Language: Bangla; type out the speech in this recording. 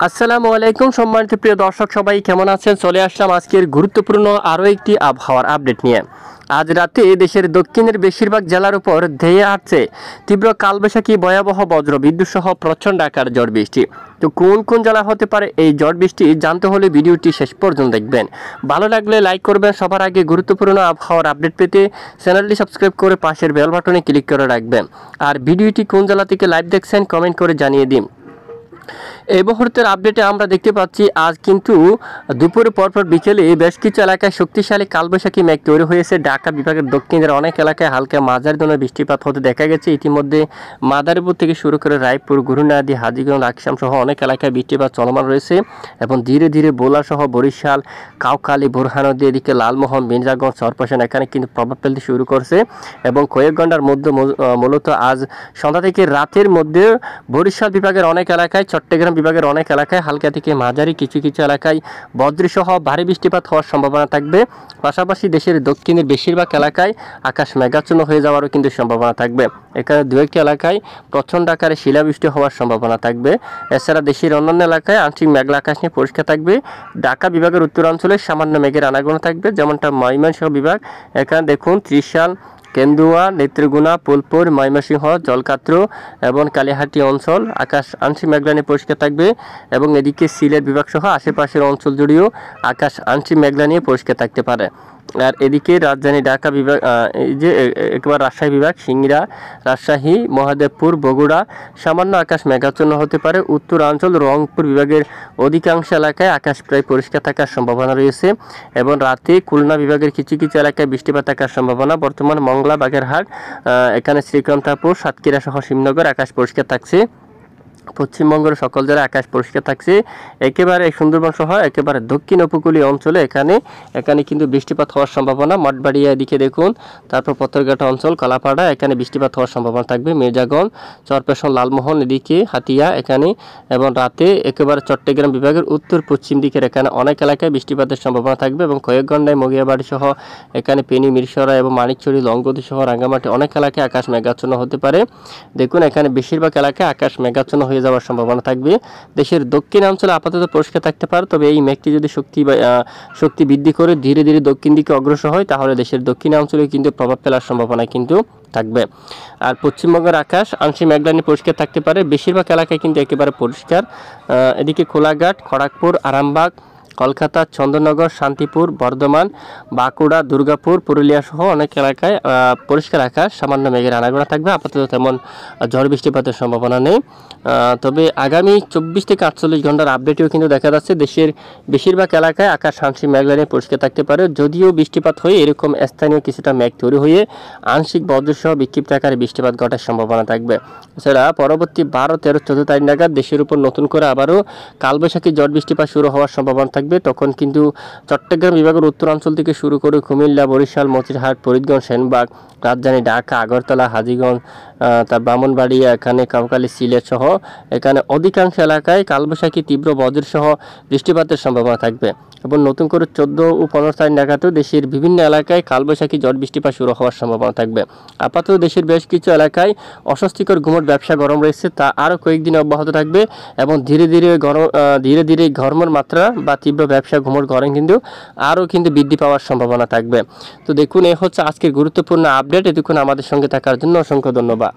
আসসালামু আলাইকুম সম্মানিত প্রিয় দর্শক সবাই কেমন আছেন? চলে আসলাম আজকের গুরুত্বপূর্ণ আরও একটি আবহাওয়ার আপডেট নিয়ে। আজ রাতে দেশের দক্ষিণের বেশিরভাগ জেলার উপর ধেয়ে আসছে তীব্র কালবৈশাখী, ভয়াবহ বজ্র বিদ্যুৎ সহ প্রচণ্ড আকার ঝড় বৃষ্টি। তো কোন কোন জেলা হতে পারে এই ঝড় বৃষ্টি জানতে হলে ভিডিওটি শেষ পর্যন্ত দেখবেন। ভালো লাগলে লাইক করবেন। সবার আগে গুরুত্বপূর্ণ আবহাওয়ার আপডেট পেতে চ্যানেলটি সাবস্ক্রাইব করে পাশের বেল বাটনে ক্লিক করে রাখবেন। আর ভিডিওটি কোন জেলা থেকে লাইভ দেখছেন কমেন্ট করে জানিয়ে দিন। এই মুহূর্তের আপডেটে আমরা দেখতে পাচ্ছি আজ কিন্তু দুপুরে পরপর বিকেলে বেশ কিছু এলাকায় শক্তিশালী কালবৈশাখী মেঘ তৈরি হয়েছে। ঢাকা বিভাগের দক্ষিণের অনেক এলাকায় হালকা মাঝারি ধরনের বৃষ্টিপাত হতে দেখা গেছে। ইতিমধ্যে মাদারীপুর থেকে শুরু করে রায়পুর, গুরুনাদি, হাজীগঞ্জ, লাকসাম সহ অনেক এলাকায় বৃষ্টিপাত চলমান রয়েছে এবং ধীরে ধীরে ভোলা সহ বরিশাল, কাউখালী, বোরহানদী, এদিকে লালমোহন, মির্জাগঞ্জ, চরপেশন এখানে কিন্তু প্রভাব ফেলতে শুরু করছে এবং কয়েক ঘন্টার মধ্যে মূলত আজ সন্ধ্যা থেকে রাতের মধ্যে বরিশাল বিভাগের অনেক এলাকায়, চট্টগ্রাম বিভাগের অনেক এলাকায় হালকা থেকে মাঝারি, কিছু কিছু এলাকায় বজ্রসহ ভারী বৃষ্টিপাত হওয়ার সম্ভাবনা থাকবে। পাশাপাশি দেশের দক্ষিণের বেশিরভাগ এলাকায় আকাশ মেঘাচ্ছন্ন হয়ে যাওয়ারও কিন্তু সম্ভাবনা থাকবে। এখানে দু একটি এলাকায় প্রচণ্ড আকারে শিলাবৃষ্টি হওয়ার সম্ভাবনা থাকবে। এছাড়া দেশের অন্যান্য এলাকায় আংশিক মেঘলা আকাশ নিয়ে পরিষ্কার থাকবে। ঢাকা বিভাগের উত্তরাঞ্চলে সামান্য মেঘের আনাগোনা থাকবে, যেমনটা ময়মনসিংহ বিভাগ। এখানে দেখুন ত্রিশাল, কেন্দুয়া, নেত্রকোনা, ফুলপুর, ময়মনসিংহ, জলকাত্র এবং কালিহাটি অঞ্চল আকাশ আংশিক মেঘলা নিয়ে পরিষ্কার থাকবে এবং এদিকে সিলেট বিভাগ সহ আশেপাশের অঞ্চল জুড়েও আকাশ আংশিক মেঘলা নিয়ে পরিষ্কার থাকতে পারে। আর এদিকে রাজধানী ঢাকা বিভাগ, এই যে একবার রাজশাহী বিভাগ, সিংড়া, রাজশাহী, মহাদেবপুর, বগুড়া সামান্য আকাশ মেঘাচ্ছন্ন হতে পারে। উত্তরাঞ্চল রংপুর বিভাগের অধিকাংশ এলাকায় আকাশ প্রায় পরিষ্কার থাকার সম্ভাবনা রয়েছে এবং রাতে খুলনা বিভাগের কিছু কিছু এলাকায় বৃষ্টিপাত থাকার সম্ভাবনা। বর্তমান মংলা, বাগেরহাট, এখানে শ্রীকান্তাপুর, সাতক্ষীরা সহ শিবনগর আকাশ পরিষ্কার থাকছে। পশ্চিমবঙ্গের সকল জেলায় আকাশ পরিষ্কার থাকছে। একেবারে সুন্দরবন সহ একেবারে দক্ষিণ উপকূলীয় অঞ্চলে এখানে কিন্তু বৃষ্টিপাত হওয়ার সম্ভাবনা। মঠবাড়িয়া এদিকে দেখুন, তারপর পথরঘাটা অঞ্চল, কালাপাড়া এখানে বৃষ্টিপাত হওয়ার সম্ভাবনা থাকবে। মির্জাগঞ্জ, চরপেশন, লালমোহন এদিকে হাতিয়া এখানে এবং রাতে একেবারে চট্টগ্রাম বিভাগের উত্তর পশ্চিম দিকের এখানে অনেক এলাকায় বৃষ্টিপাতের সম্ভাবনা থাকবে এবং কয়েক ঘন্টায় মগিয়াবাড়ি সহ এখানে পেনি, মিরসরা এবং মানিকচুরি, লংগদী সহ রাঙ্গামাটি অনেক এলাকায় আকাশ মেঘাচ্ছন্ন হতে পারে। দেখুন এখানে বেশিরভাগ এলাকায় আকাশ মেঘাচ্ছন্ন হয়ে যাওয়ার সম্ভাবনা থাকবে। দেশের দক্ষিণাঞ্চলে আপাতত পরিষ্কার থাকতে পারে, তবে এই মেঘটি যদি শক্তি বৃদ্ধি করে ধীরে ধীরে দক্ষিণ দিকে অগ্রসর হয় তাহলে দেশের দক্ষিণাঞ্চলে কিন্তু প্রভাব ফেলার সম্ভাবনা কিন্তু থাকবে। আর পশ্চিমবঙ্গের আকাশ আংশিক মেঘলা নিয়ে পরিষ্কার থাকতে পারে, বেশিরভাগ এলাকায় কিন্তু একেবারে পরিষ্কার। এদিকে কোলাঘাট, খড়গপুর, আরামবাগ, কলকাতা, চন্দননগর, শান্তিপুর, বর্ধমান, বাঁকুড়া, দুর্গাপুর, পুরুলিয়া সহ অনেক এলাকায় পরিষ্কার আকাশ, সামান্য মেঘের আনাগোনা থাকবে। আপাতত তেমন ঝড় বৃষ্টিপাতের সম্ভাবনা নেই। তবে আগামী 24 থেকে 48 ঘন্টার আপডেটেও কিন্তু দেখা যাচ্ছে দেশের বেশিরভাগ এলাকায় আকাশ আংশিক মেঘলা নিয়ে পরিষ্কার থাকতে পারে, যদিও বৃষ্টিপাত হয়ে এরকম স্থানীয় কিছুটা মেঘ তৈরি হয়ে আংশিক বজ্রসহ বিক্ষিপ্ত আকারে বৃষ্টিপাত ঘটার সম্ভাবনা থাকবে। এছাড়া পরবর্তী 12, 13, 14 তারিখ নাগাদ দেশের উপর নতুন করে আবারও কালবৈশাখী ঝড় বৃষ্টিপাত শুরু হওয়ার সম্ভাবনা থাকবে। তখন কিন্তু চট্টগ্রাম বিভাগের উত্তরাঞ্চল থেকে শুরু করে কুমিল্লা, বরিশাল, মতিরহাট, ফরিদগঞ্জ, সেনবাগ, রাজধানী ঢাকা, আগরতলা, হাজীগঞ্জ, তার ব্রাহ্মণবাড়িয়া, এখানে কাউখালী, সিলেট সহ এখানে অধিকাংশ এলাকায় কালবৈশাখী তীব্র বজ্রসহ বৃষ্টিপাতের সম্ভাবনা থাকবে এবং নতুন করে 14 ও 15 তারিখ নাগাদও দেশের বিভিন্ন এলাকায় কালবৈশাখী ঝড় বৃষ্টিপাত শুরু হওয়ার সম্ভাবনা থাকবে। আপাতত দেশের বেশ কিছু এলাকায় অস্বস্তিকর গুমট ব্যবসা গরম রয়েছে, তা আরও কয়েকদিন অব্যাহত থাকবে এবং ধীরে ধীরে গরমের মাত্রা বা তীব্র ব্যবসা ঘুমট গরম কিন্তু আরও কিন্তু বৃদ্ধি পাওয়ার সম্ভাবনা থাকবে। তো দেখুন এই হচ্ছে আজকের গুরুত্বপূর্ণ আপডেট। এতক্ষণ আমাদের সঙ্গে থাকার জন্য অসংখ্য ধন্যবাদ।